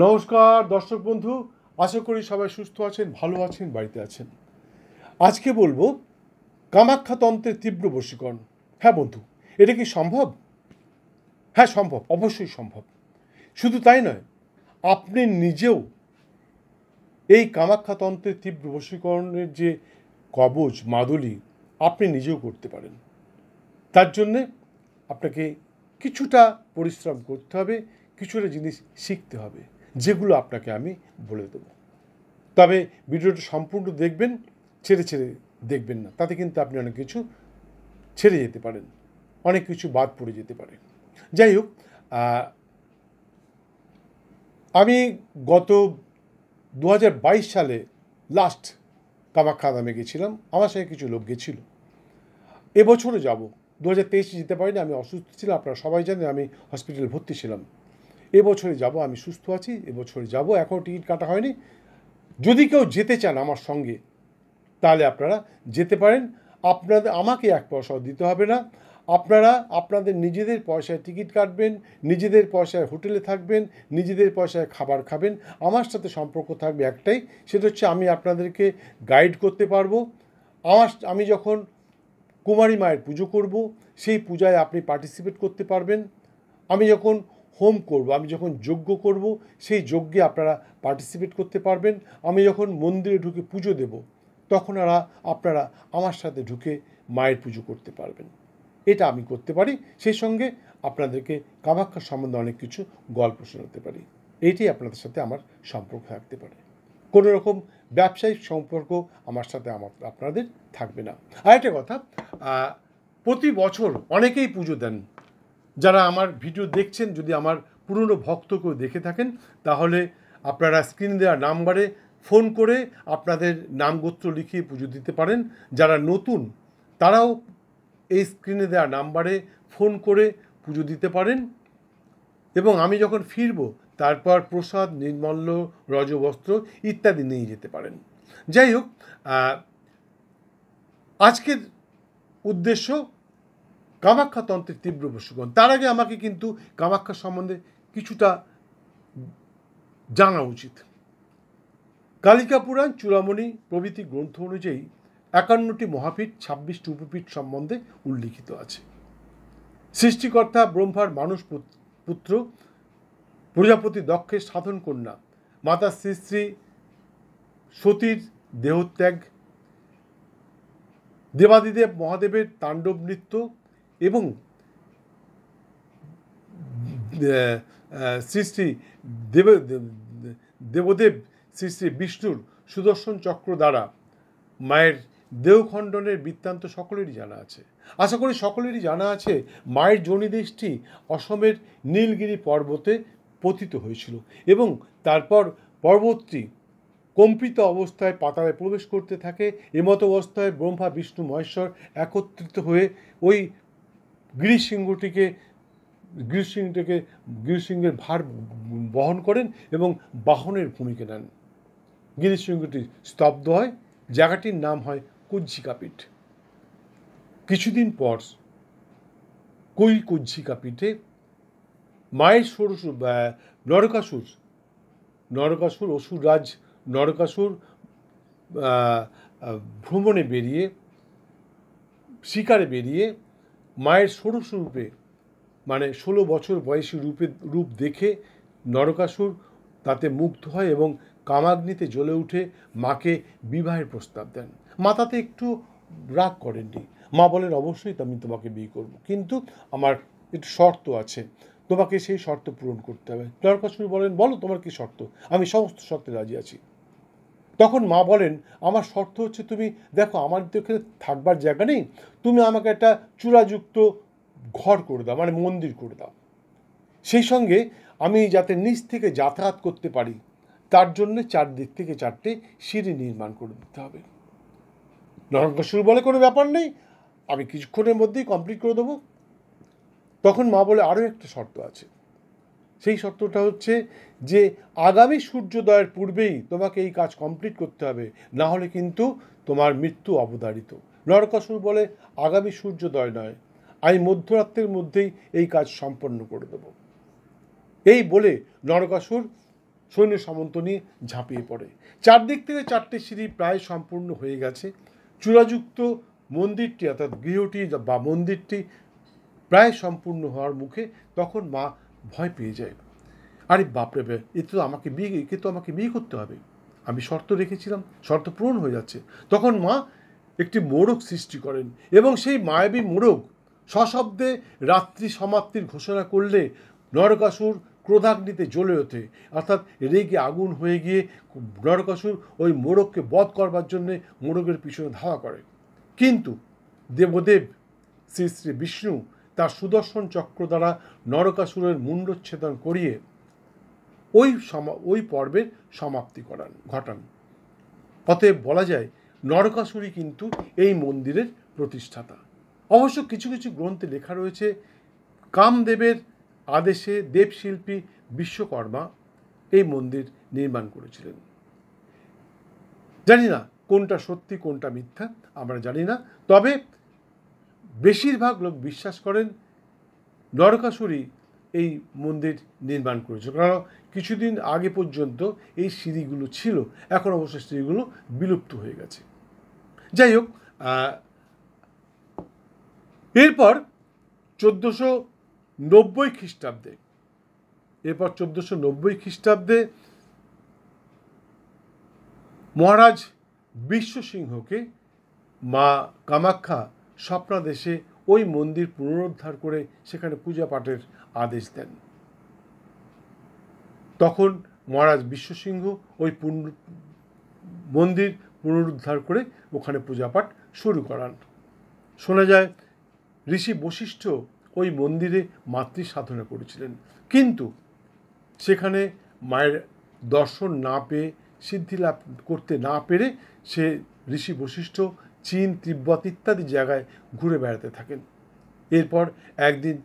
নমস্কার দর্শক বন্ধু, আশা করি সবাই সুস্থ আছেন, ভালো আছেন, বাড়িতে আছেন। আজকে বলবো কামাখ্যা তন্ত্রের তীব্র বশীকরণ। হ্যাঁ বন্ধু, এটা কি সম্ভব? হ্যাঁ সম্ভব, অবশ্যই সম্ভব। শুধু তাই নয়, আপনি নিজেও এই কামাখ্যা তন্ত্রের তীব্র বশীকরণের যে কবচ মাদুলি আপনি নিজেও করতে পারেন। তার জন্যে আপনাকে কিছুটা পরিশ্রম করতে হবে, কিছুটা জিনিস শিখতে হবে, যেগুলো আপনাকে আমি বলে দেবো। তবে ভিডিওটা সম্পূর্ণ দেখবেন, ছেড়ে ছেড়ে দেখবেন না, তাতে কিন্তু আপনি অনেক কিছু ছেড়ে যেতে পারেন, অনেক কিছু বাদ পড়ে যেতে পারে। যাই হোক, আমি গত 2022 সালে লাস্ট কামাখ্যা ধামে গেছিলাম, আমার সঙ্গে কিছু লোক গেছিল। এবছরে যাব, 2023 যেতে পারিনি, আমি অসুস্থ ছিলাম, আপনারা সবাই জানেন আমি হসপিটালে ভর্তি ছিলাম। এবছরে যাব, আমি সুস্থ আছি, এবছরে যাব, এখনও টিকিট কাটা হয়নি। যদি কেউ যেতে চান আমার সঙ্গে তাহলে আপনারা যেতে পারেন। আমাকে 1 পয়সাও দিতে হবে না। আপনারা আপনাদের নিজেদের পয়সায় টিকিট কাটবেন, নিজেদের পয়সায় হোটেলে থাকবেন, নিজেদের পয়সায় খাবার খাবেন। আমার সাথে সম্পর্ক থাকবে একটাই, সেটা হচ্ছে আমি আপনাদেরকে গাইড করতে পারবো। আমি যখন কুমারী মায়ের পুজো করব, সেই পূজায় আপনি পার্টিসিপেট করতে পারবেন। আমি যখন হোম করব, আমি যখন যজ্ঞ করব, সেই যজ্ঞে আপনারা পার্টিসিপেট করতে পারবেন। আমি যখন মন্দিরে ঢুকে পুজো দেব, তখন আপনারা আমার সাথে ঢুকে মায়ের পুজো করতে পারবেন। এটা আমি করতে পারি। সেই সঙ্গে আপনাদেরকে কামাখ্যা সম্বন্ধে অনেক কিছু গল্প শোনাতে পারি। এইটাই আপনাদের সাথে আমার সম্পর্ক থাকতে পারে। কোনো রকম ব্যবসায়িক সম্পর্ক আমার সাথে আপনাদের থাকবে না। আরেকটা কথা, প্রতি বছর অনেকেই পুজো দেন। যারা আমার ভিডিও দেখছেন, যদি আমার পুরনো ভক্ত কেউ দেখে থাকেন, তাহলে আপনারা স্ক্রিনে দেওয়া নাম্বারে ফোন করে আপনাদের নাম গোত্র লিখিয়ে পুজো দিতে পারেন। যারা নতুন তারাও এই স্ক্রিনে দেওয়া নাম্বারে ফোন করে পুজো দিতে পারেন। এবং আমি যখন ফিরব, তারপর প্রসাদ, নির্মাল্য, রজবস্ত্র ইত্যাদি নিয়ে যেতে পারেন। যাই হোক, আজকের উদ্দেশ্য কামাখ্যা তন্ত্রের তীব্র বশীকরণ। তার আগে আমাকে কিন্তু কামাখ্যা সম্বন্ধে কিছুটা জানা উচিত। কালিকা পুরাণ, চূড়ামণি প্রভৃতি গ্রন্থ অনুযায়ী 51টি মহাপীঠ, 26টি উপপীঠ সম্বন্ধে উল্লিখিত আছে। সৃষ্টিকর্তা ব্রহ্মার মানুষ পুত্র, প্রজাপতি দক্ষের সাধন কন্যা মাতা শ্রী শ্রী সতীর দেহত্যাগ, দেবাদিদেব মহাদেবের তাণ্ডব নৃত্য এবং শ্রী শ্রী দেবদেব শ্রী শ্রী বিষ্ণুর সুদর্শন চক্র দ্বারা মায়ের দেহখণ্ডনের বৃত্তান্ত সকলেরই জানা আছে। আশা করি সকলেরই জানা আছে মায়ের যোনিদেশটি অসমের নীলগিরি পর্বতে পতিত হয়েছিল এবং তারপর পর্বতটি কম্পিত অবস্থায় পাতালে প্রবেশ করতে থাকে। এমত অবস্থায় ব্রহ্মা, বিষ্ণু, মহেশ্বর একত্রিত হয়ে ওই গিরিশৃঙ্গের ভার বহন করেন এবং বাহনের ভূমিকা নেন। গিরিশৃঙ্গটি স্তব্ধ হয়, জায়গাটির নাম হয় কুজ্ঝিকাপীঠ। কিছুদিন পর কুজ্ঝিকাপীঠে মায়ের নরকাসুর অসুররাজ নরকাসুর ভ্রমণে বেরিয়ে, শিকারে বেরিয়ে মায়ের ষোড়শ রূপে, মানে 16 বছর বয়সী রূপ দেখে নরকাসুর তাতে মুগ্ধ হয় এবং কামাগ্নিতে জ্বলে উঠে মাকে বিবাহের প্রস্তাব দেন। মা তাতে একটু রাগ করেননি। মা বলেন, অবশ্যই আমি তোমাকে বিয়ে করব, কিন্তু আমার একটু শর্ত আছে, তোমাকে সেই শর্ত পূরণ করতে হবে। নরকাসুর বলেন, বলো তোমার কি শর্ত? আমি সমস্ত শর্তে রাজি আছি। তখন মা বলেন, আমার শর্ত হচ্ছে, তুমি দেখো আমার তো এখানে থাকবার জায়গা নেই, তুমি আমাকে একটা চূড়াযুক্ত ঘর করে দাও, মানে মন্দির করে দাও। সেই সঙ্গে আমি যাতে নিচ থেকে যাতায়াত করতে পারি, তার জন্য 4 দিক থেকে 4টে সিঁড়ি নির্মাণ করে দিতে হবে। নরকাসুর বলে, কোনো ব্যাপার নেই, আমি কিছুক্ষণের মধ্যেই কমপ্লিট করে দেবো। তখন মা বলে, আরও একটা শর্ত আছে। সেই শর্তটা হচ্ছে যে আগামী সূর্যোদয়ের পূর্বেই তোমাকে এই কাজ কমপ্লিট করতে হবে, না হলে কিন্তু তোমার মৃত্যু অবধারিত। নরকাসুর বলে, আগামী সূর্যোদয় নয়, আমি মধ্যরাত্রের মধ্যেই এই কাজ সম্পন্ন করে দেব। এই বলে নরকাসুর সৈন্য সামন্ত নিয়ে ঝাঁপিয়ে পড়ে। চারদিক থেকে 4টে সিঁড়ি প্রায় সম্পূর্ণ হয়ে গেছে। চূড়াযুক্ত মন্দিরটি অর্থাৎ গৃহটি বা মন্দিরটি প্রায় সম্পূর্ণ হওয়ার মুখে। তখন মা ভয় পেয়ে যায়। আরে বাপরে, একে তো আমাকে বিয়ে করতে হবে, আমি শর্ত রেখেছিলাম, শর্ত পূরণ হয়ে যাচ্ছে। তখন মা একটি মোড়ক সৃষ্টি করেন এবং সেই মায়াবী মোড়ক সশব্দে রাত্রি সমাপ্তির ঘোষণা করলে নরকাসুর ক্রোধাগ্নিতে জ্বলে ওঠে, অর্থাৎ রেগে আগুন হয়ে গিয়ে নরকাসুর ওই মোড়ককে বধ করবার জন্যে মোড়কের পিছনে ধাওয়া করে। কিন্তু দেবদেব শ্রী শ্রী বিষ্ণু তার সুদর্শন চক্র দ্বারা নরকাসুরের মুণ্ডচ্ছেদন করিয়ে ওই পর্বের সমাপ্তি ঘটান। অতএব বলা যায় নরকাসুরই কিন্তু এই মন্দিরের প্রতিষ্ঠাতা। অবশ্য কিছু কিছু গ্রন্থে লেখা রয়েছে কামদেবের আদেশে দেবশিল্পী বিশ্বকর্মা এই মন্দির নির্মাণ করেছিলেন। জানি না কোনটা সত্যি কোনটা মিথ্যা, আমরা জানি না। তবে বেশিরভাগ লোক বিশ্বাস করেন নরকাসুরই এই মন্দির নির্মাণ করেছে, কারণ কিছুদিন আগে পর্যন্ত এই সিঁড়িগুলো ছিল, এখন অবশ্য সিঁড়িগুলো বিলুপ্ত হয়ে গেছে। যাই হোক, এরপর 1490 খ্রিস্টাব্দে মহারাজ বিশ্বসিংহকে মা কামাখ্যা স্বপ্নাদেশে ওই মন্দির পুনরুদ্ধার করে সেখানে পূজা পাঠের আদেশ দেন। তখন মহারাজ বিশ্বসিংহ ওই মন্দির পুনরুদ্ধার করে ওখানে পূজা পাঠ শুরু করান। শোনা যায় ঋষি বশিষ্ঠ ওই মন্দিরে মাতৃ সাধনা করেছিলেন, কিন্তু সেখানে মায়ের দর্শন না পেয়ে, সিদ্ধি লাভ করতে না পেরে সে ঋষি বশিষ্ঠ চীন, তিব্বত ইত্যাদি জায়গায় ঘুরে বেড়াতে থাকেন। এরপর একদিন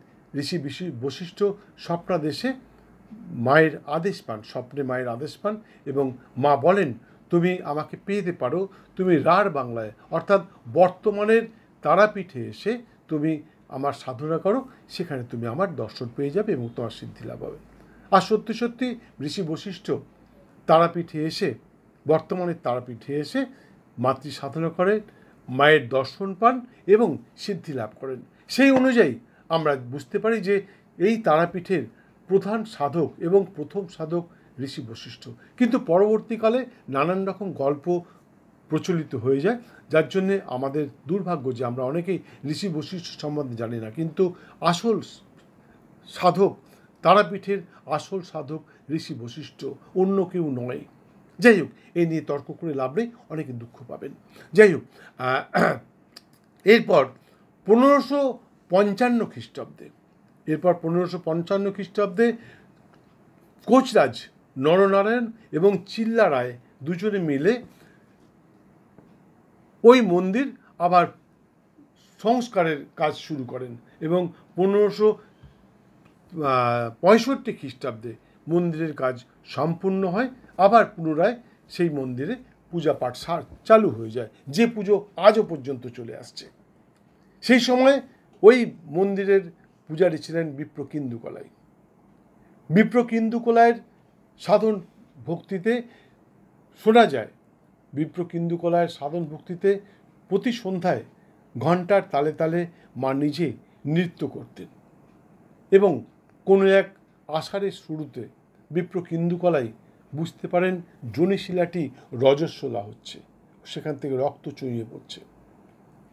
ঋষি বশিষ্ঠ স্বপ্নাদেশে মায়ের আদেশ পান, স্বপ্নে মায়ের আদেশ পান এবং মা বলেন, তুমি আমাকে পেতে পারো, তুমি রাঢ় বাংলায় অর্থাৎ বর্তমানের তারাপীঠে এসে তুমি আমার সাধনা করো, সেখানে তুমি আমার দর্শন পেয়ে যাবে এবং তোমার সিদ্ধি লাভ হবে। আর সত্যি সত্যি ঋষি বশিষ্ঠ বর্তমানের তারাপীঠে এসে মাতৃ সাধনা করেন, মায়ের দর্শন পান এবং সিদ্ধি লাভ করেন। সেই অনুযায়ী আমরা বুঝতে পারি যে এই তারাপীঠের প্রধান সাধক এবং প্রথম সাধক ঋষি বশিষ্ঠ। কিন্তু পরবর্তীকালে নানান রকম গল্প প্রচলিত হয়ে যায়, যার জন্যে আমাদের দুর্ভাগ্য যে আমরা অনেকেই ঋষি বশিষ্ঠ সম্বন্ধে জানি না। কিন্তু আসল সাধক, তারাপীঠের আসল সাধক ঋষি বশিষ্ঠ, অন্য কেউ নয়। যাই হোক, এই নিয়ে তর্ক করে লাভ নেই, অনেকে দুঃখ পাবেন। যাই হোক, এরপর 1555 খ্রিস্টাব্দে কোচরাজ নরনারায়ণ এবং চিল্লা রায় দুজনে মিলে ওই মন্দির আবার সংস্কারের কাজ শুরু করেন এবং 1565 খ্রিস্টাব্দে মন্দিরের কাজ সম্পূর্ণ হয়। আবার পুনরায় সেই মন্দিরে পূজা পাঠ চালু হয়ে যায়, যে পুজো আজও পর্যন্ত চলে আসছে। সেই সময় ওই মন্দিরের পূজারী ছিলেন বিপ্রকিন্দুকলাই। বিপ্রকিন্দুকলাইয়ের সাধন ভক্তিতে শোনা যায়, বিপ্রকিন্দুকলাইয়ের সাধন ভক্তিতে প্রতি সন্ধ্যায় ঘণ্টার তালে তালে মা নিজে নৃত্য করতেন এবং কোনো এক আষাঢ়ের শুরুতে বিপ্রকিন্দুকলাই বুঝতে পারেন যোনিশিলাটি রজস্বলা হচ্ছে, সেখান থেকে রক্ত চুইয়ে পড়ছে।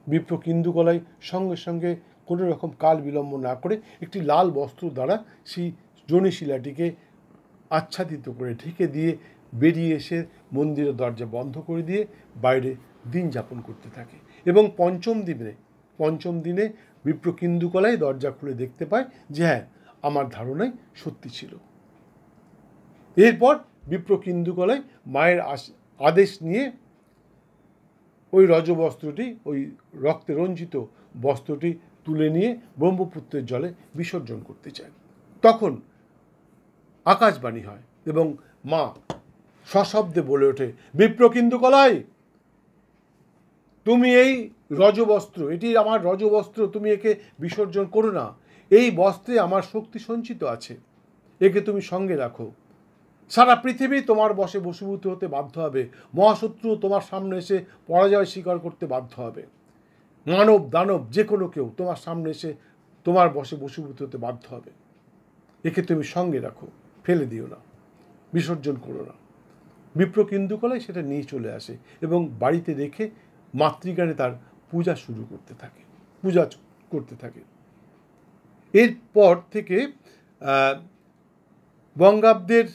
বিপ্রকিন্দুকলাই সঙ্গে সঙ্গে কোনো রকম কাল বিলম্ব না করে একটি লাল বস্ত্র দ্বারা সেই যোনিশিলাটিকে আচ্ছাদিত করে ঢেকে দিয়ে বেরিয়ে এসে মন্দিরের দরজা বন্ধ করে দিয়ে বাইরে দিন যাপন করতে থাকে এবং পঞ্চম দিনে বিপ্রকিন্দুকলাই দরজা খুলে দেখতে পায় যে হ্যাঁ, আমার ধারণাই সত্যি ছিল। এরপর বিপ্রকিন্দুকলাই মায়ের আদেশ নিয়ে ওই রজবস্ত্রটি, ওই রক্তে রঞ্জিত বস্ত্রটি তুলে নিয়ে ব্রহ্মপুত্রের জলে বিসর্জন করতে চায়। তখন আকাশবাণী হয় এবং মা সশব্দে বলে ওঠে, বিপ্রকিন্দুকলাই, তুমি এই রজবস্ত্র, এটি আমার রজবস্ত্র, তুমি একে বিসর্জন করো না। এই বস্ত্রে আমার শক্তি সঞ্চিত আছে, একে তুমি সঙ্গে রাখো। সারা পৃথিবী তোমার বশে বশীভূত হতে বাধ্য হবে, মহাশত্রু তোমার সামনে এসে পরাজয় স্বীকার করতে বাধ্য হবে, মানব দানব যে কোনো কেউ তোমার সামনে এসে তোমার বশে বশীভূত হতে বাধ্য হবে। একে তুমি সঙ্গে রাখো, ফেলে দিও না, বিসর্জন করো না। বিপ্র কেন্দুকলাই সেটা নিয়ে চলে আসে এবং বাড়িতে রেখে মাতৃজ্ঞানে তার পূজা শুরু করতে থাকে, পূজা করতে থাকে। এরপর থেকে বঙ্গাব্দের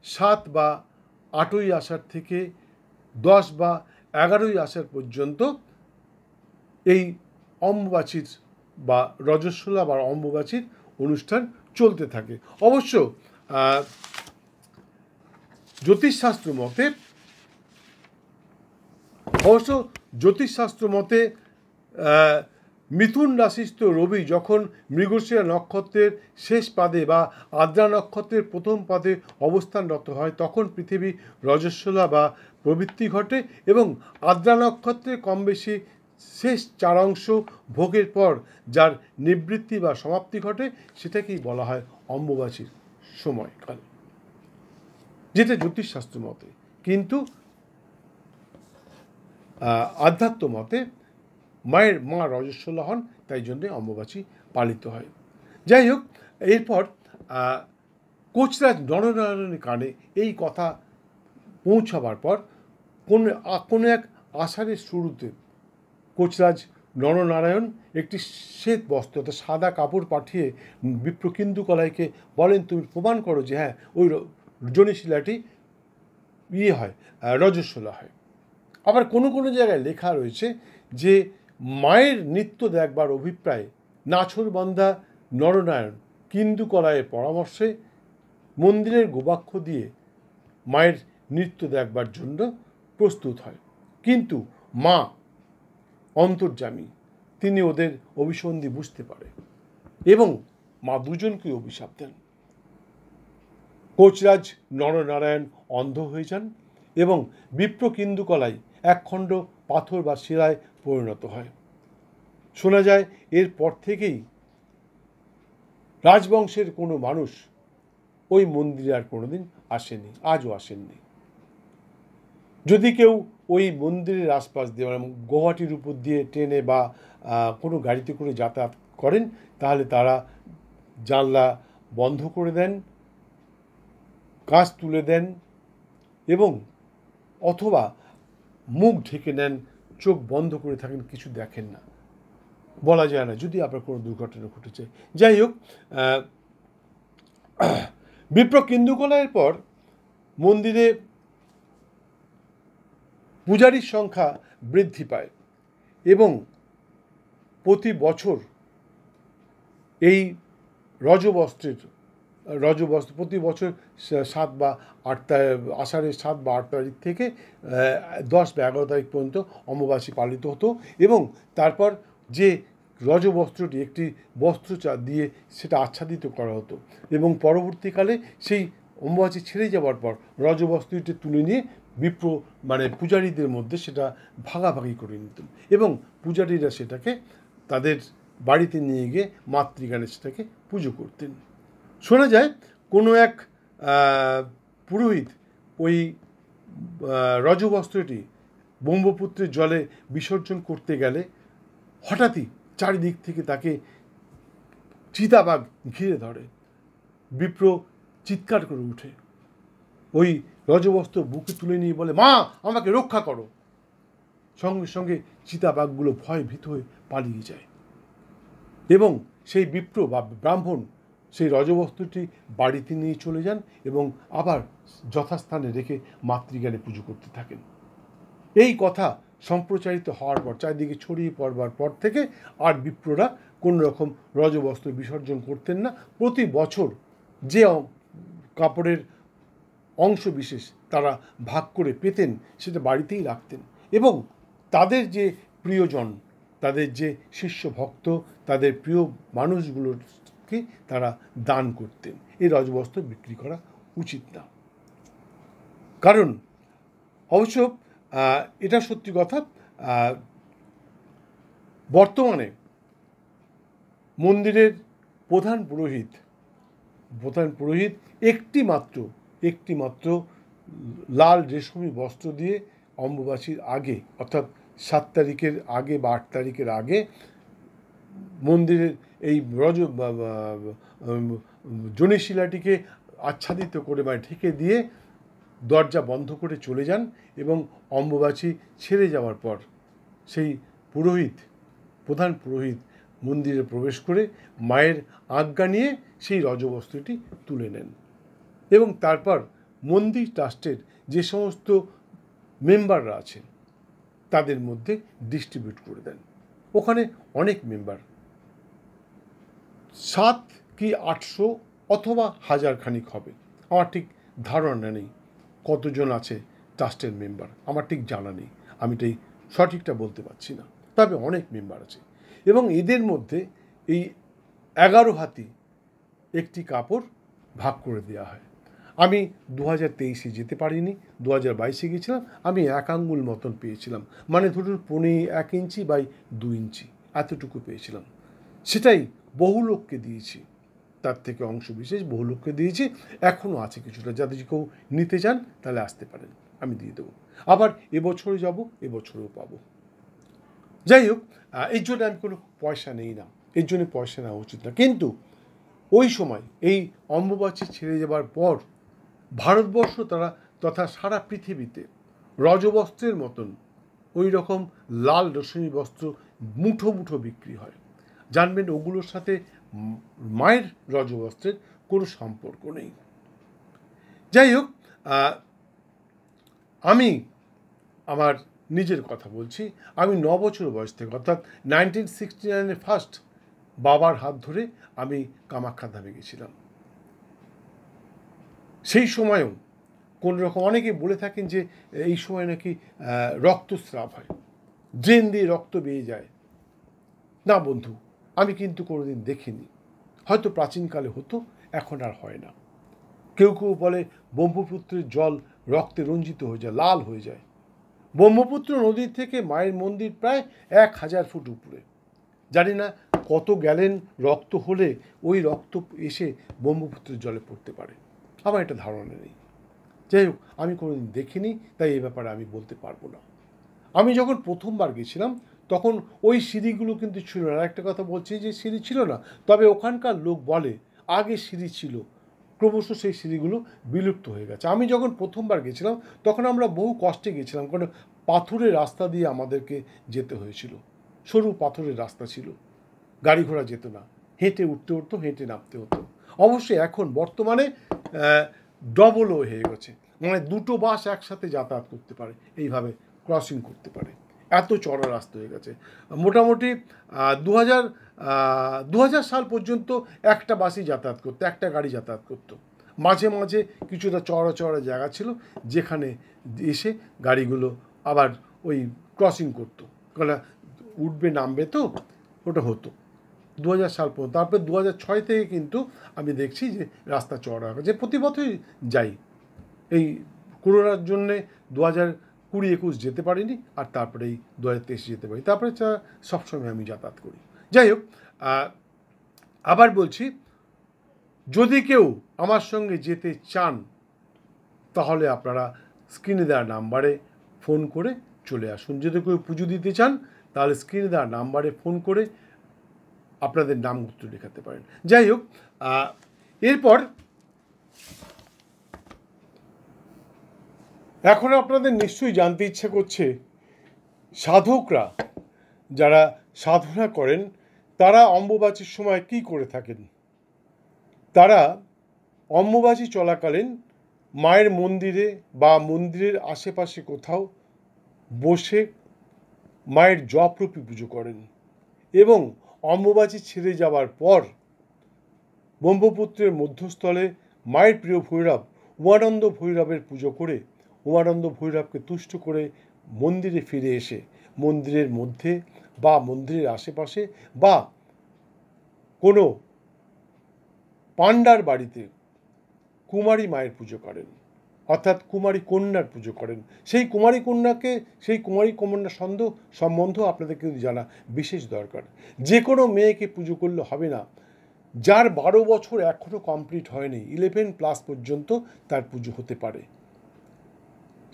7 বা 8ই আষাঢ় থেকে 10 বা 11ই আষাঢ় পর্যন্ত এই অম্বুবাচীর বা রজস্বলা বা অম্বুবাচীর অনুষ্ঠান চলতে থাকে। অবশ্য জ্যোতিষশাস্ত্র মতে মিথুন রাশিস্থ রবি যখন মৃগশিরা নক্ষত্রের শেষ পাদে বা আদ্রা নক্ষত্রের প্রথম পাদে অবস্থানরত হয় তখন পৃথিবী রজস্বলা বা প্রবৃত্তি ঘটে এবং আদ্রা নক্ষত্রের কম বেশি শেষ 4 অংশ ভোগের পর যার নিবৃত্তি বা সমাপ্তি ঘটে সেটাকেই বলা হয় অম্বুবাচীর সময়কাল, যেটা জ্যোতিষশাস্ত্র মতে। কিন্তু আধ্যাত্ম মতে মা রজস্বলা হন, তাই জন্যে অম্বুবাচী পালিত হয়। যাই হোক, এরপর কোচরাজ নরনারায়ণের কানে এই কথা পৌঁছাবার পর কোনো এক আষাঢ়ের শুরুতে কোচরাজ নরনারায়ণ একটি শ্বেত বস্ত্র অর্থাৎ সাদা কাপড় পাঠিয়ে বিপ্র কেন্দুকলাইকে বলেন, তুমি প্রমাণ করো যে হ্যাঁ ওই যোনিশিলাটি হয়, রজস্বলা হয়। আবার কোনো কোনো জায়গায় লেখা রয়েছে যে মায়ের নৃত্য দেখবার অভিপ্রায়ে নাছোড়বান্ধা নরনারায়ণ কেন্দুকলাইয়ের পরামর্শে মন্দিরের গবাক্ষ দিয়ে মায়ের নৃত্য দেখবার জন্য প্রস্তুত হয়। কিন্তু মা অন্তর্যামী, তিনি ওদের অভিসন্ধি বুঝতে পারে এবং মা দুজনকে অভিশাপ দেন। কোচরাজ নরনারায়ণ অন্ধ হয়ে যান এবং বিপ্র কেন্দুকলাই একখণ্ড পাথর বা শিলায় পরিণত হয়। শোনা যায় এরপর থেকেই রাজবংশের কোনো মানুষ ওই মন্দিরে আর কোনোদিন আসেনি, আজও আসেননি। যদি কেউ ওই মন্দিরের আশপাশ দিয়ে মানে গৌহাটির উপর দিয়ে ট্রেনে বা কোনো গাড়িতে করে যাতায়াত করেন তাহলে তারা জানলা বন্ধ করে দেন, কাঁচ তুলে দেন এবং অথবা মুখ ঢেকে নেন, চোখ বন্ধ করে থাকেন, কিছু দেখেন না, বলা যায় না যদি আপনার কোনো দুর্ঘটনা ঘটেছে। যাই হোক, বিপ্র কেন্দুকলাইয়ের পর মন্দিরে পূজারীর সংখ্যা বৃদ্ধি পায় এবং প্রতি বছর এই রজবস্ত্র প্রতি বছর 7 বা 8 আষাঢ়ের 7 বা 8 তারিখ থেকে 10 বা 11 তারিখ পর্যন্ত অমাবাসী পালিত হতো এবং তারপর যে রজবস্ত্রটি একটি বস্ত্র দিয়ে সেটা আচ্ছাদিত করা হতো এবং পরবর্তীকালে সেই অমাবাসী ছেড়ে যাওয়ার পর রজবস্ত্রটি তুলে নিয়ে বিপ্র মানে পূজারীদের মধ্যে সেটা ভাগাভাগি করে নিতেন এবং পূজারীরা সেটাকে তাদের বাড়িতে নিয়ে গিয়ে মাতৃজ্ঞানে সেটাকে পুজো করতেন। শোনা যায় কোনো এক পুরোহিত ওই রজবস্ত্রটি ব্রহ্মপুত্রের জলে বিসর্জন করতে গেলে হঠাৎই চারিদিক থেকে তাকে চিতাবাঘ ঘিরে ধরে। বিপ্র চিৎকার করে উঠে ওই রজবস্ত্র বুকে তুলে নিয়ে বলে, মা আমাকে রক্ষা করো। সঙ্গে সঙ্গে চিতাবাঘগুলো ভয় ভীত হয়ে পালিয়ে যায় এবং সেই বিপ্র বা ব্রাহ্মণ সেই রজবস্ত্রটি বাড়িতে নিয়ে চলে যান এবং আবার যথাস্থানে রেখে মাতৃজ্ঞানে পুজো করতে থাকেন। এই কথা সম্প্রচারিত হওয়ার পর চারিদিকে ছড়িয়ে পড়বার পর থেকে আর বিপ্ররা কোনো রকম রজবস্ত্র বিসর্জন করতেন না। প্রতি বছর যে কাপড়ের অংশ বিশেষ তারা ভাগ করে পেতেন সেটা বাড়িতেই রাখতেন এবং তাদের যে প্রিয়জন, তাদের যে শিষ্য ভক্ত, তাদের প্রিয় মানুষগুলোকে তারা দান করতেন। এই রজবস্ত্র বিক্রি করা উচিত না। কারণ অবশ্য এটা সত্যি কথা, বর্তমানে মন্দিরের প্রধান পুরোহিত একটি মাত্র একটি মাত্র লাল রেশমি বস্ত্র দিয়ে অম্বুবাচীর আগে, অর্থাৎ 7 তারিখের আগে বা 8 তারিখের আগে মন্দিরের এই জনিশিলাটিকে আচ্ছাদিত করে বা ঢেকে দিয়ে দরজা বন্ধ করে চলে যান এবং অম্বুবাচী ছেড়ে যাওয়ার পর সেই প্রধান পুরোহিত মন্দিরে প্রবেশ করে মায়ের আজ্ঞা নিয়ে সেই রজবস্ত্রটি তুলে নেন এবং তারপর মন্দির ট্রাস্টের যে সমস্ত মেম্বাররা আছেন তাদের মধ্যে ডিস্ট্রিবিউট করে দেন। ওখানে অনেক মেম্বার, 7 কি 800 অথবা 1000 খানিক হবে, আমার ঠিক ধারণা নেই কতজন আছে ট্রাস্টের মেম্বার, আমার ঠিক জানা নেই, আমি তাই সঠিকটা বলতে পারছি না, তবে অনেক মেম্বার আছে এবং এদের মধ্যে এই 11 হাতি একটি কাপড় ভাগ করে দেওয়া হয়। আমি 2023 যেতে পারিনি, 2022 গেছিলাম, আমি 1 আঙ্গুল মতন পেয়েছিলাম, মানে ধরুন 1 ইঞ্চি বাই 2 ইঞ্চি এতটুকু পেয়েছিলাম। সেটাই বহু লোককে দিয়েছি, তার থেকে অংশ বিশেষ বহু লোককে দিয়েছি, এখনও আছে কিছুটা, যাদের কেউ নিতে চান তাহলে আসতে পারেন, আমি দিয়ে দেবো। আবার এবছরে যাব, এবছরেও পাবো। যাই হোক, এর জন্য আমি কোনো পয়সা নেই না, এর জন্য পয়সা নেওয়া উচিত না, কিন্তু ওই সময় এই অম্বুবাচী ছেড়ে যাবার পর ভারতবর্ষ তথা সারা পৃথিবীতে রজবস্ত্রের মতন ওই রকম লাল রেশমি বস্ত্র মুঠো মুঠো বিক্রি হয়। জানবেন ওগুলোর সাথে মায়ের রজবস্ত্রের কোনো সম্পর্ক নেই। যাই হোক, আমি আমার নিজের কথা বলছি। আমি 9 বছর বয়স থেকে, অর্থাৎ 1969 ফার্স্ট বাবার হাত ধরে আমি কামাখ্যা ধামে গেছিলাম। সেই সময়ও কোন রকম, অনেকে বলে থাকেন যে এই সময় নাকি রক্তস্রাব হয়, ড্রেন দিয়ে রক্ত বেরিয়ে যায়। না বন্ধু, আমি কিন্তু কোনোদিন দেখিনি, হয়তো প্রাচীনকালে হতো, এখন আর হয় না। কেউ কেউ বলে ব্রহ্মপুত্রের জল রক্তে রঞ্জিত হয়ে যায়, লাল হয়ে যায়। ব্রহ্মপুত্র নদীর থেকে মায়ের মন্দির প্রায় 1000 ফুট উপরে। জানি না কত গ্যালেন রক্ত হলে ওই রক্ত এসে ব্রহ্মপুত্রের জলে পড়তে পারে, আমার এটা ধারণা নেই। যাই হোক, আমি কোনোদিন দেখিনি, তাই এই ব্যাপারে আমি বলতে পারবো না। আমি যখন প্রথমবার গেছিলাম তখন ওই সিঁড়িগুলো কিন্তু ছিল না। একটা কথা বলছি যে সিঁড়ি ছিল না, তবে ওখানকার লোক বলে আগে সিঁড়ি ছিল, ক্রমশ সেই সিঁড়িগুলো বিলুপ্ত হয়ে গেছে। আমি যখন প্রথমবার গেছিলাম তখন আমরা বহু কষ্টে গেছিলাম, কারণ পাথরের রাস্তা দিয়ে আমাদেরকে যেতে হয়েছিল, সরু পাথরের রাস্তা ছিল, গাড়ি ঘোড়া যেত না, হেঁটে উঠতে হতো, হেঁটে নামতে হতো। অবশ্যই এখন বর্তমানে ডবলও হয়ে গেছে, মানে 2টো বাস একসাথে যাতায়াত করতে পারে, এইভাবে ক্রসিং করতে পারে, এত চড়া রাস্তা হয়ে গেছে। মোটামুটি 2000 সাল পর্যন্ত একটা বাসই যাতায়াত করতো, একটা গাড়ি যাতায়াত করতো। মাঝে মাঝে কিছুটা চড়া চড়া জায়গা ছিল যেখানে এসে গাড়িগুলো আবার ওই ক্রসিং করতো, কারণ উঠবে নামবে তো, ওটা হতো 2000 সাল পর্যন্ত। তারপরে 2006 থেকে কিন্তু আমি দেখছি যে রাস্তা চড়া হয়ে গেছে। প্রতি বছরই যাই, এই করোনার জন্যে 2020-21 যেতে পারিনি, আর তারপরে এই 2023 যেতে পারি, তারপরে সবসময় আমি যাতায়াত করি। যাই হোক, আবার বলছি, যদি কেউ আমার সঙ্গে যেতে চান তাহলে আপনারা স্ক্রিনে দেওয়া নাম্বারে ফোন করে চলে আসুন। যদি কেউ পুজো দিতে চান তাহলে স্ক্রিনে দেওয়া নাম্বারে ফোন করে আপনাদের নাম উত্তর লেখাতে পারেন। যাই হোক, এরপর এখন আপনাদের নিশ্চয়ই জানতে ইচ্ছে করছে সাধকরা যারা সাধনা করেন তারা অম্বুবাচীর সময় কি করে থাকেন। তারা অম্বুবাচী চলাকালীন মায়ের মন্দিরে বা মন্দিরের আশেপাশে কোথাও বসে মায়ের জপরূপী পুজো করেন এবং অম্বুবাচী ছেড়ে যাওয়ার পর ব্রহ্মপুত্রের মধ্যস্থলে মায়ের প্রিয় ভৈরব উমানন্দ ভৈরবের পুজো করে উমানন্দ ভৈরবকে তুষ্ট করে মন্দিরে ফিরে এসে মন্দিরের মধ্যে বা মন্দিরের আশেপাশে বা কোনো পাণ্ডার বাড়িতে কুমারী মায়ের পুজো করেন, অর্থাৎ কুমারী কন্যার পুজো করেন। সেই কুমারী কন্যাকে, সেই কুমারী কন্যার সম্বন্ধ আপনাদের কিন্তু জানা বিশেষ দরকার। যে কোনো মেয়েকে পুজো করলে হবে না, যার 12 বছর এখনও কমপ্লিট হয়নি, 11+ পর্যন্ত তার পুজো হতে পারে।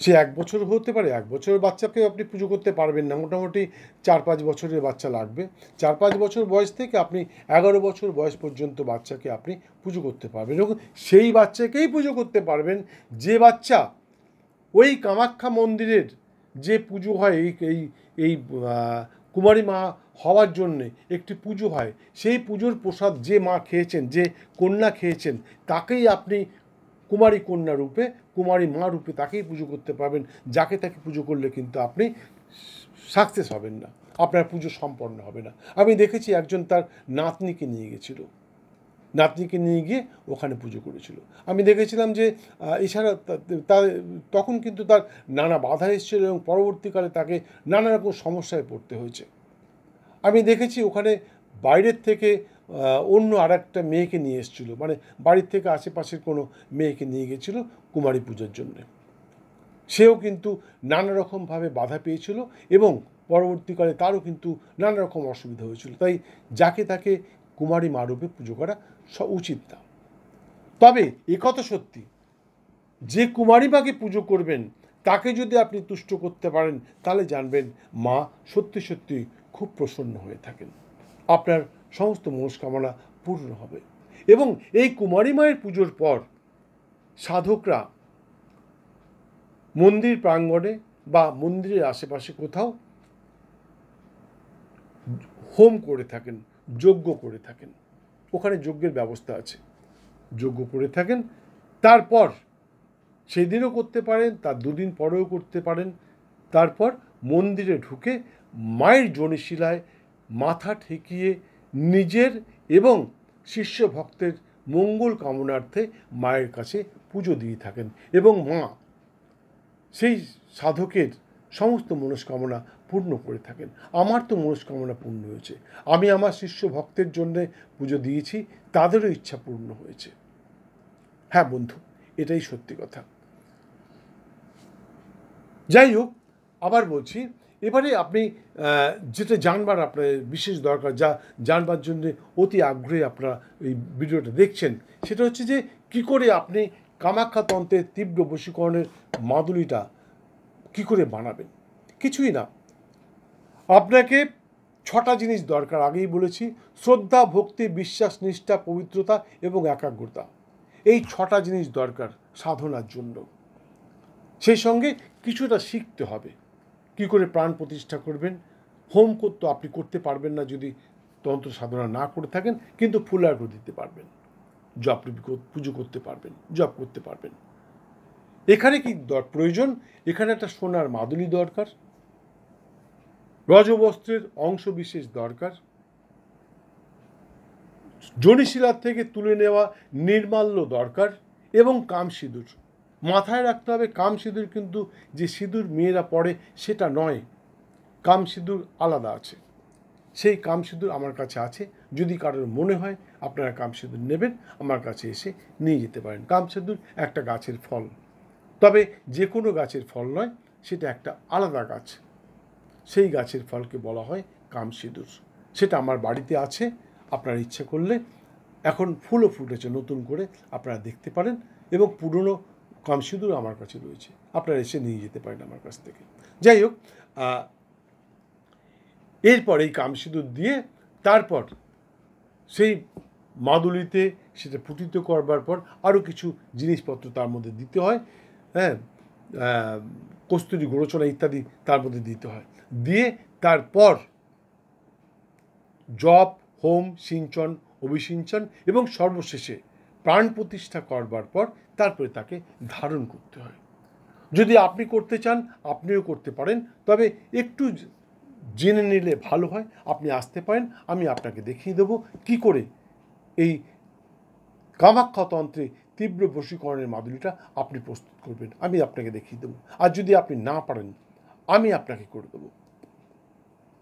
সে 1 বছর হতে পারে, 1 বছরের বাচ্চাকে আপনি পুজো করতে পারবেন না, মোটামুটি 4-5 বছরের বাচ্চা লাগবে। 4-5 বছর বয়স থেকে আপনি 11 বছর বয়স পর্যন্ত বাচ্চাকে আপনি পুজো করতে পারবেন, এবং সেই বাচ্চাকেই পুজো করতে পারবেন যে বাচ্চা ওই কামাখ্যা মন্দিরের যে পুজো হয়, এই কুমারী মা হওয়ার জন্যে একটি পুজো হয়, সেই পুজোর প্রসাদ যে মা খেয়েছেন, যে কন্যা খেয়েছেন, তাকেই আপনি কুমারী কন্যা রূপে, কুমারী মা রূপে তাকেই পুজো করতে পারবেন। যাকে তাকে পুজো করলে কিন্তু আপনি সাকসেস হবেন না, আপনার পুজো সম্পন্ন হবে না। আমি দেখেছি একজন তার নাতনিকে নিয়ে গেছিল, নাতনিকে নিয়ে গিয়ে ওখানে পুজো করেছিল। আমি দেখেছিলাম যে এছাড়া তখন কিন্তু তার নানা বাধা এসেছিল, এবং পরবর্তীকালে তাকে নানা রকম সমস্যায় পড়তে হয়েছে। আমি দেখেছি ওখানে বাইরের থেকে অন্য আর একটা মেয়েকে নিয়ে এসেছিলো, মানে বাড়ির থেকে আশেপাশের কোনো মেয়েকে নিয়ে গেছিল কুমারী পূজার জন্যে। সেও কিন্তু নানা রকমভাবে বাধা পেয়েছিল, এবং পরবর্তীকালে তারও কিন্তু নানা রকম অসুবিধা হয়েছিল। তাই যাকে তাকে কুমারী মা রূপে পুজো করা উচিত না। তবে একথা সত্যি, যে কুমারী মাকে পুজো করবেন তাকে যদি আপনি তুষ্ট করতে পারেন, তাহলে জানবেন মা সত্যি সত্যি খুব প্রসন্ন হয়ে থাকেন, আপনার সমস্ত মনস্কামনা পূর্ণ হবে। এবং এই কুমারী মায়ের পুজোর পর সাধকরা মন্দির প্রাঙ্গণে বা মন্দিরের আশেপাশে কোথাও হোম করে থাকেন, যজ্ঞ করে থাকেন। ওখানে যজ্ঞের ব্যবস্থা আছে, যজ্ঞ করে থাকেন। তারপর সেদিনও করতে পারেন, তার 2 দিন পরেও করতে পারেন। তারপর মন্দিরে ঢুকে মায়ের যোনিশিলায় মাথা ঠেকিয়ে নিজের এবং শিষ্য ভক্তের মঙ্গল কামনার্থে মায়ের কাছে পুজো দিয়ে থাকেন, এবং মা সেই সাধকের সমস্ত মনস্কামনা পূর্ণ করে থাকেন। আমার তো মনস্কামনা পূর্ণ হয়েছে, আমি আমার শিষ্য ভক্তের জন্যে পুজো দিয়েছি, তাদেরও ইচ্ছা পূর্ণ হয়েছে। হ্যাঁ বন্ধু, এটাই সত্যি কথা। যাই হোক, আবার বলছি, এবারে আপনি যেটা জানবার আপনার বিশেষ দরকার, যা জানবার জন্য অতি আগ্রহে আপনারা এই ভিডিওটা দেখছেন, সেটা হচ্ছে যে কী করে আপনি কামাখ্যা তন্ত্রের তীব্র বশীকরণের মাদুলিটা কী করে বানাবেন। কিছুই না, আপনাকে 6টা জিনিস দরকার। আগেই বলেছি, শ্রদ্ধা, ভক্তি, বিশ্বাস, নিষ্ঠা, পবিত্রতা এবং একাগ্রতা। এই 6টা জিনিস দরকার সাধনার জন্য। সেই সঙ্গে কিছুটা শিখতে হবে, কি করে প্রাণ প্রতিষ্ঠা করবেন। হোম করতে আপনি করতে পারবেন না যদি তন্ত্র সাধনা না করে থাকেন, কিন্তু ফুলার্ঘ্য দিতে পারবেন, জপ পুজো করতে পারবেন, জপ করতে পারবেন। এখানে কি প্রয়োজন? এখানে একটা সোনার মাদুলি দরকার, রজবস্ত্রের অংশ বিশেষ দরকার, যোনিশিলার থেকে তুলে নেওয়া নির্মাল্য দরকার, এবং কামসিঁদুর। মাথায় রাখতে হবে, কামসিঁদুর কিন্তু যে সিঁদুর মেয়েরা পড়ে সেটা নয়, কামসিঁদুর আলাদা আছে। সেই কামসিঁদুর আমার কাছে আছে, যদি কারোর মনে হয় আপনারা কামসিঁদুর নেবেন, আমার কাছে এসে নিয়ে যেতে পারেন। কামসিঁদুর একটা গাছের ফল, তবে যে কোনো গাছের ফল নয়, সেটা একটা আলাদা গাছ, সেই গাছের ফলকে বলা হয় কামসিঁদুর। সেটা আমার বাড়িতে আছে, আপনারা ইচ্ছে করলে, এখন ফুলও ফুটেছে নতুন করে, আপনারা দেখতে পারেন, এবং পুরনো কামসিঁদুর আমার কাছে রয়েছে, আপনারা এসে নিয়ে যেতে পারেন আমার কাছ থেকে। যাই হোক, এরপর এই কামসিঁদুর দিয়ে তারপর সেই মাদুলিতে সেটা ফুটিত করবার পর আরও কিছু জিনিসপত্র তার মধ্যে দিতে হয়, হ্যাঁ, কস্তুরী, গোরচনা ইত্যাদি তার মধ্যে দিতে হয়। দিয়ে তারপর জপ, হোম, সিঞ্চন, অভিসিঞ্চন এবং সর্বশেষে প্রাণ প্রতিষ্ঠা করবার পর তারপরে তাকে ধারণ করতে হয়। যদি আপনি করতে চান আপনিও করতে পারেন, তবে একটু জেনে নিলে ভালো হয়। আপনি আসতে পারেন, আমি আপনাকে দেখিয়ে দেবো কী করে এই কামাখ্যা তন্ত্রে তীব্র বশীকরণের মাদুলিটা আপনি প্রস্তুত করবেন, আমি আপনাকে দেখিয়ে দেবো। আর যদি আপনি না পারেন, আমি আপনাকে করে দেবো,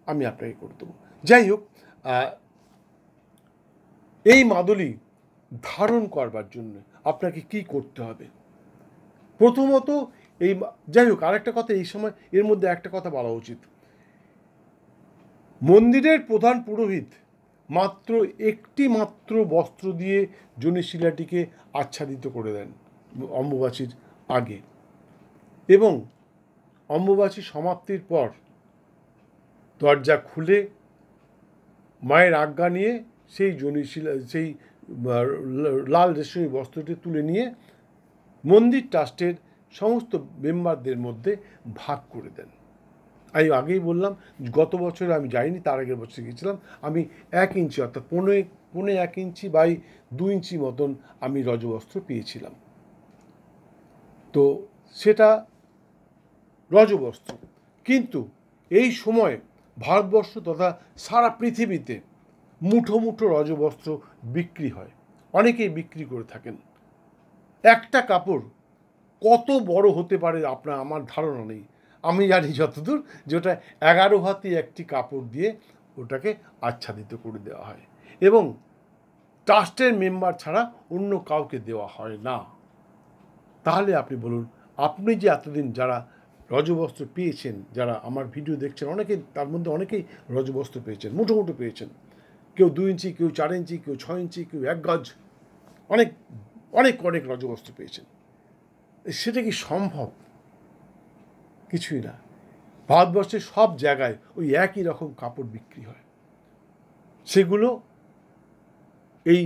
আমি আপনাকে করে দেবো। যাই হোক, এই মাদুলি ধারণ করবার জন্য আপনাকে কি করতে হবে? প্রথমত যাই হোক, আরেকটা কথা এই সময় এর মধ্যে একটা কথা বলা উচিত। মন্দিরের প্রধান পুরোহিত মাত্র একটি মাত্র বস্ত্র দিয়ে জনিশিলাটিকে আচ্ছাদিত করে দেন অম্বুবাচীর আগে, এবং অম্বুবাচী সমাপ্তির পর দরজা খুলে মায়ের আজ্ঞা নিয়ে সেই জনিশিলা, সেই লাল রেশমি বস্ত্রটি তুলে নিয়ে মন্দির ট্রাস্টের সমস্ত মেম্বারদের মধ্যে ভাগ করে দেন। আমি আগেই বললাম, গত বছর আমি যাইনি, তার আগের বছর গিয়েছিলাম। আমি 1 ইঞ্চি অর্থাৎ 1 ইঞ্চি বাই 2 ইঞ্চি মতন আমি রজবস্ত্র পেয়েছিলাম। তো সেটা রজবস্ত্র, কিন্তু এই সময় ভারতবর্ষ তথা সারা পৃথিবীতে মুঠো মুঠো রজবস্ত্র বিক্রি হয়, অনেকেই বিক্রি করে থাকেন। একটা কাপড় কত বড় হতে পারে আমার ধারণা নেই। আমি জানি যতদূর যে ওটা 11 হাতি একটি কাপড় দিয়ে ওটাকে আচ্ছাদিত করে দেওয়া হয়, এবং ট্রাস্টের মেম্বার ছাড়া অন্য কাউকে দেওয়া হয় না। তাহলে আপনি বলুন, আপনি যে এতদিন যারা রজবস্ত্র পেয়েছেন, যারা আমার ভিডিও দেখছেন, অনেকেই, তার মধ্যে অনেকেই রজবস্ত্র পেয়েছেন, মুঠো মুঠো পেয়েছেন। কেউ 2 ইঞ্চি, কেউ 4 ইঞ্চি, কেউ 6 ইঞ্চি, কেউ 1 গজ, অনেক অনেক অনেক রজবস্ত্র পেয়েছেন। সেটা কি সম্ভব? কিছুই না। ভারতবর্ষের সব জায়গায় ওই একই রকম কাপড় বিক্রি হয়। সেগুলো এই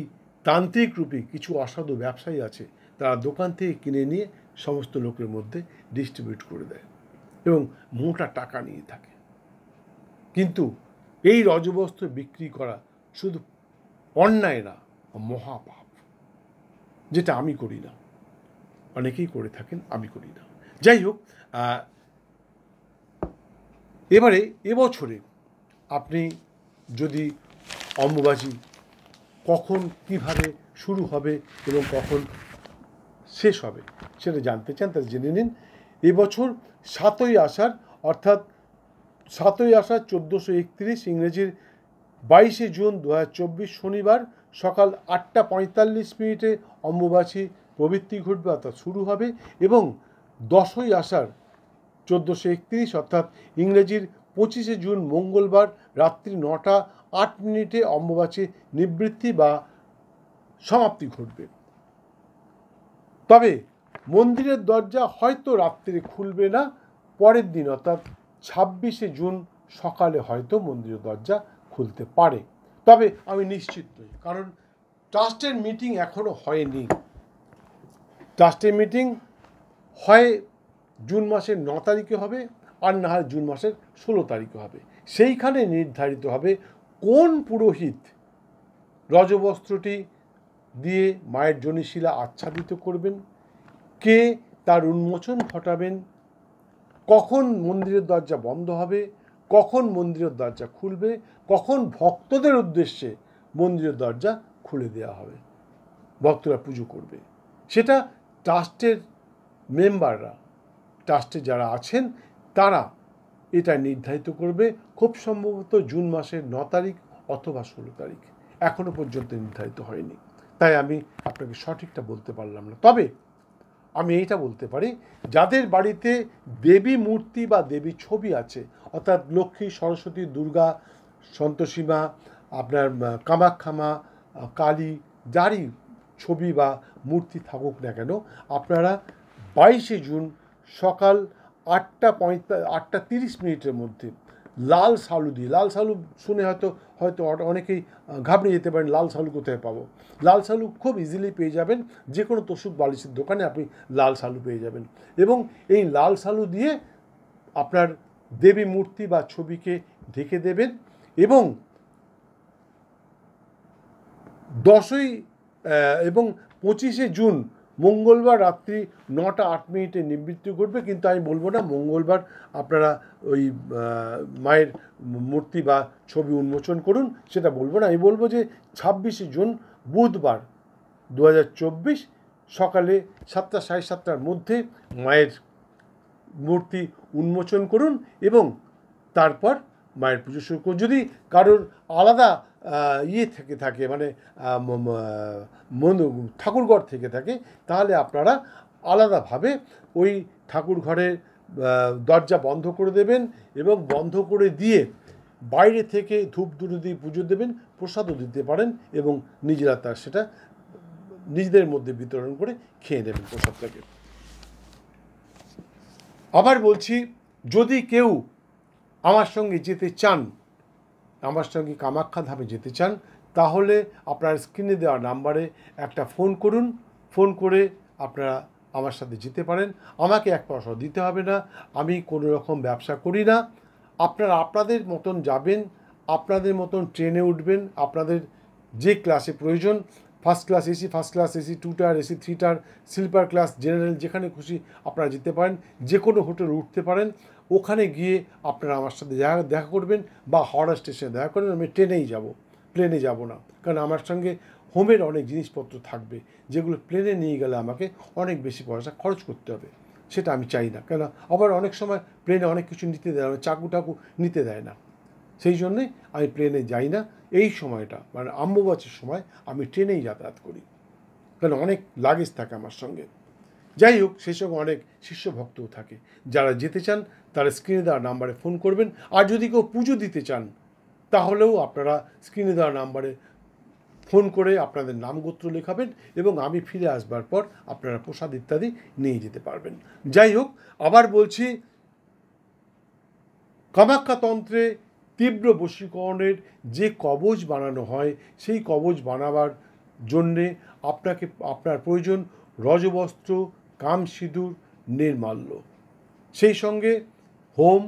তান্ত্রিক রূপে কিছু অসাধু ব্যবসায়ী আছে, তারা দোকান থেকে কিনে নিয়ে সমস্ত লোকের মধ্যে ডিস্ট্রিবিউট করে দেয় এবং মোটা টাকা নিয়ে থাকে। কিন্তু এই রজবস্ত্র বিক্রি করা শুধু অন্যায় না, মহাপাপ, যেটা আমি করি না, অনেকেই করে থাকেন, আমি করি না। যাই হোক, এবারে এবছরে আপনি যদি অম্বুবাচী কখন কিভাবে শুরু হবে এবং কখন শেষ হবে সেটা জানতে চান, তাহলে জেনে নিন। এবছর 7ই আষাঢ়, অর্থাৎ 7ই আষাঢ় 1431, ইংরেজির 22শে জুন 2024 শনিবার সকাল 8:45 অম্বুবাচী প্রবৃত্তি ঘটবে, অর্থাৎ শুরু হবে, এবং 10ই আষাঢ় 1431 অর্থাৎ ইংরেজির 25শে জুন মঙ্গলবার রাত্রি 9:08 অম্বুবাচী নিবৃত্তি বা সমাপ্তি ঘটবে। তবে মন্দিরের দরজা হয়তো রাত্রে খুলবে না, পরের দিন অর্থাৎ 26শে জুন সকালে হয়তো মন্দিরের দরজা খুলতে পারে। তবে আমি নিশ্চিত নই, কারণ ট্রাস্টের মিটিং এখনো হয়নি। ট্রাস্টের মিটিং হয় জুন মাসের 9 তারিখে হবে, আর না হয় জুন মাসের 16 তারিখে হবে। সেইখানে নির্ধারিত হবে কোন পুরোহিত রজবস্ত্রটি দিয়ে মায়ের জনিশিলা আচ্ছাদিত করবেন, কে তার উন্মোচন ঘটাবেন, কখন মন্দিরের দরজা বন্ধ হবে, কখন মন্দিরের দরজা খুলবে, কখন ভক্তদের উদ্দেশ্যে মন্দিরের দরজা খুলে দেওয়া হবে, ভক্তরা পুজো করবে। সেটা ট্রাস্টের মেম্বাররা, ট্রাস্টে যারা আছেন তারা এটা নির্ধারিত করবে, খুব সম্ভবত জুন মাসের 9 তারিখ অথবা 16 তারিখ। এখনো পর্যন্ত নির্ধারিত হয়নি, তাই আমি আপনাকে সঠিকটা বলতে পারলাম না। তবে আমি এইটা বলতে পারি, যাদের বাড়িতে দেবী মূর্তি বা দেবী ছবি আছে, অর্থাৎ লক্ষ্মী, সরস্বতী, দুর্গা, সন্তোষীমা, আপনার কামাখ্যা মা, কালী, যারই ছবি বা মূর্তি থাকুক না কেন, আপনারা 22শে জুন সকাল 8:30 মধ্যে লাল সালু দিয়ে, লাল সালু শুনে হয়তো অনেকেই ঘাবড়ে যেতে পারেন, লাল সালু কোথায় পাবো? লাল সালু খুব ইজিলি পেয়ে যাবেন, যে কোনো তোষক বালিশের দোকানে আপনি লাল সালু পেয়ে যাবেন, এবং এই লাল সালু দিয়ে আপনার দেবী মূর্তি বা ছবিকে ঢেকে দেবেন, এবং 25শে জুন মঙ্গলবার রাত্রি 9:08 নিবৃত্তি ঘটবে। কিন্তু আমি বলবো না মঙ্গলবার আপনারা ওই মায়ের মূর্তি বা ছবি উন্মোচন করুন, সেটা বলবো না। আমি বলবো যে 26শে জুন বুধবার 2024 সকালে 7টা, 7:30টার মধ্যে মায়ের মূর্তি উন্মোচন করুন এবং তারপর মায়ের পুজো শুরু করুন। যদি কারোর আলাদা থেকে থাকে, মানে ঠাকুরঘর থেকে থাকে, তাহলে আপনারা আলাদাভাবে ওই ঠাকুর ঘরের দরজা বন্ধ করে দেবেন, এবং বন্ধ করে দিয়ে বাইরে থেকে ধূপ ধুনো দিয়ে পুজো দেবেন, প্রসাদও দিতে পারেন এবং নিজেরা তার সেটা নিজেদের মধ্যে বিতরণ করে খেয়ে নেবেন প্রসাদটাকে। আবার বলছি, যদি কেউ আমার সঙ্গে যেতে চান, আমার সঙ্গে কামাখ্যা ধামে যেতে চান, তাহলে আপনার স্ক্রিনে দেওয়া নাম্বারে একটা ফোন করুন। ফোন করে আপনারা আমার সাথে যেতে পারেন। আমাকে 1 পয়সা দিতে হবে না, আমি কোনো রকম ব্যবসা করি না। আপনারা আপনাদের মতন যাবেন, আপনাদের মতন ট্রেনে উঠবেন, আপনাদের যে ক্লাসে প্রয়োজন, first class AC 2 tier AC 3 tier, sleeper class, general, যেখানে খুশি আপনারা যেতে পারেন। যে কোনো হোটেলে উঠতে পারেন। ওখানে গিয়ে আপনারা আমার সাথে দেখা করবেন বা হাওড়া স্টেশনে দেখা করবেন। আমি ট্রেনেই যাব, প্লেনে যাব না, কারণ আমার সঙ্গে হোমের অনেক জিনিসপত্র থাকবে, যেগুলো প্লেনে নিয়ে গেলে আমাকে অনেক বেশি পয়সা খরচ করতে হবে। সেটা আমি চাই না, কেন আবার অনেক সময় প্লেনে অনেক কিছু নিতে দেয় না, চাকু টাকু নিতে দেয় না। সেই জন্যে আমি প্লেনে যাই না। এই সময়টা মানে অম্বুবাচীর সময় আমি ট্রেনেই যাতায়াত করি, কারণ অনেক লাগেজ থাকে আমার সঙ্গে। যাই হোক, সেই সঙ্গে অনেক শিষ্য ভক্তও থাকে। যারা যেতে চান তারা স্ক্রিনে দেওয়া নাম্বারে ফোন করবেন। আর যদি কেউ পুজো দিতে চান, তাহলেও আপনারা স্ক্রিনে দেওয়া নাম্বারে ফোন করে আপনাদের নাম গোত্র লেখাবেন এবং আমি ফিরে আসবার পর আপনারা প্রসাদ ইত্যাদি নিয়ে যেতে পারবেন। যাই হোক, আবার বলছি, কামাখ্যা তন্ত্রে তীব্র বশীকরণের যে কবচ বানানো হয়, সেই কবচ বানাবার জন্যে আপনার প্রয়োজন রজবস্ত্র, কামসিঁদুর, নির্মাল্য, সেই সঙ্গে হোম,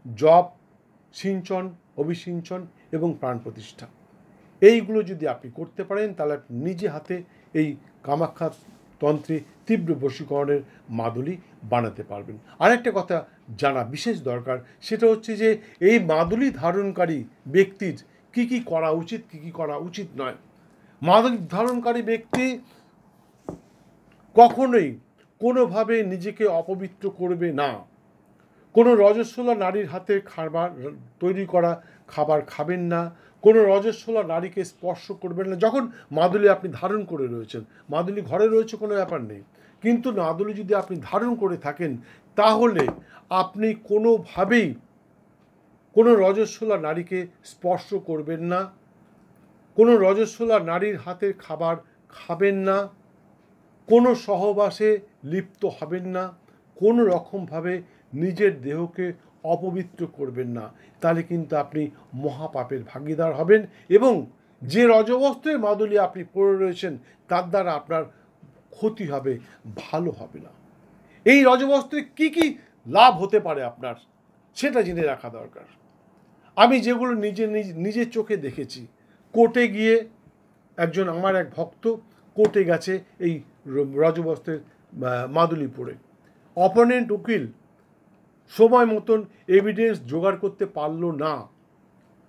জপ, সিঞ্চন, অভিসিঞ্চন এবং প্রাণ প্রতিষ্ঠা। এইগুলো যদি আপনি করতে পারেন, তাহলে আপনি নিজে হাতে এই কামাখ্যা তন্ত্রে তীব্র বশীকরণের মাদুলি বানাতে পারবেন। আরেকটা কথা জানা বিশেষ দরকার, সেটা হচ্ছে যে এই মাদুলি ধারণকারী ব্যক্তির কি কি করা উচিত, কি কি করা উচিত নয়। মাদুলি ধারণকারী ব্যক্তি কখনোই কোনোভাবে নিজেকে অপবিত্র করবে না। কোনো রজস্বলা নারীর হাতে তৈরি করা খাবার খাবেন না। কোনো রজস্বলা নারীকে স্পর্শ করবেন না। যখন মাদুলি আপনি ধারণ করে রয়েছেন, মাদুলি ঘরে রয়েছে কোনো ব্যাপার নেই, কিন্তু মাদুলি যদি আপনি ধারণ করে থাকেন, তাহলে আপনি কোনোভাবেই কোনো রজস্বলা নারীকে স্পর্শ করবেন না, কোনো রজস্বলা নারীর হাতের খাবার খাবেন না, কোনো সহবাসে লিপ্ত হবেন না, কোনো রকমভাবে নিজের দেহকে অপবিত্র করবেন না। তাহলে কিন্তু আপনি মহাপাপের ভাগীদার হবেন এবং যে রজবস্ত্রের মাদুলি আপনি পরে রয়েছেন, তার দ্বারা আপনার ক্ষতি হবে, ভালো হবে না। এই রজবস্ত্রে কি কি লাভ হতে পারে আপনার, সেটা জেনে রাখা দরকার। আমি যেগুলো নিজের চোখে দেখেছি, কোর্টে গিয়ে আমার এক ভক্ত কোর্টে গেছে এই রজবস্ত্রের মাদুলি পরে। অপোনেন্ট উকিল সময় মতন এভিডেন্স জোগাড় করতে পারল না,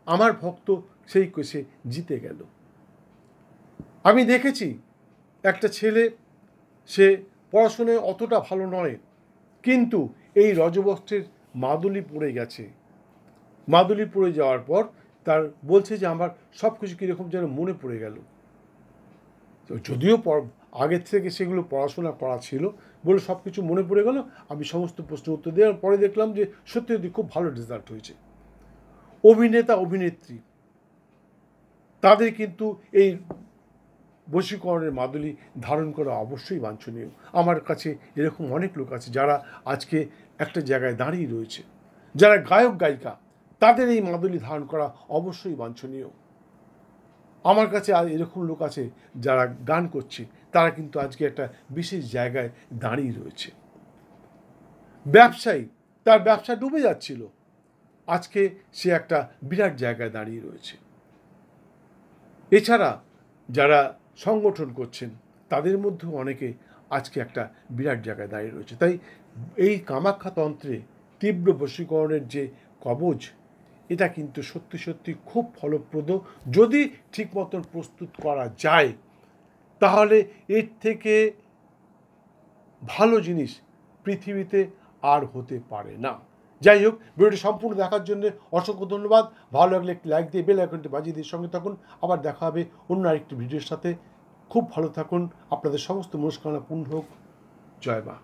আমার ভক্ত সেই কেসে জিতে গেল। আমি দেখেছি একটা ছেলে, সে পড়াশোনায় অতটা ভালো নয়, কিন্তু এই রজবস্ত্রের মাদুলি পড়ে গেছে। মাদুলি পড়ে যাওয়ার পর তার বলছে যে আমার সব কিছু কীরকম যেন মনে পড়ে গেল। যদিও আগের থেকে সেগুলো পড়াশোনা করা ছিল বলে সব কিছু মনে পড়ে গেল। আমি সমস্ত প্রশ্ন উত্তর দেওয়ার পরে দেখলাম যে সত্যি খুব ভালো রেজাল্ট হয়েছে। অভিনেতা অভিনেত্রী তাদের কিন্তু এই বশীকরণের মাদুলি ধারণ করা অবশ্যই বাঞ্ছনীয়। আমার কাছে এরকম অনেক লোক আছে যারা আজকে একটা জায়গায় দাঁড়িয়ে রয়েছে, যারা গায়ক গায়িকা, তাদের এই মাদুলি ধারণ করা অবশ্যই বাঞ্ছনীয়। আমার কাছে এরকম লোক আছে যারা গান করছে, তারা কিন্তু আজকে একটা বিশেষ জায়গায় দাঁড়িয়ে রয়েছে। ব্যবসায়ী, তার ব্যবসা ডুবে যাচ্ছিল, আজকে সে একটা বিরাট জায়গায় দাঁড়িয়ে রয়েছে। এছাড়া যারা সংগঠন করছেন, তাদের মধ্যেও অনেকে আজকে একটা বিরাট জায়গায় দাঁড়িয়ে রয়েছে। তাই এই কামাখ্যা তন্ত্রে তীব্র বশীকরণের যে কবচ, এটা কিন্তু সত্যি সত্যি খুব ফলপ্রদ। যদি ঠিক মতন প্রস্তুত করা যায়, তাহলে এর থেকে ভালো জিনিস পৃথিবীতে আর হতে পারে না। যাই হোক, ভিডিওটি সম্পূর্ণ দেখার জন্য অসংখ্য ধন্যবাদ। ভালো লাগলে একটি লাইক দিয়ে বেল আইকনটি বাজিয়ে দিয়ে সঙ্গে থাকুন। আবার দেখা হবে অন্য আরেকটি ভিডিওর সাথে। খুব ভালো থাকুন, আপনাদের সমস্ত মনস্কামনা পূর্ণ হোক। জয় মা।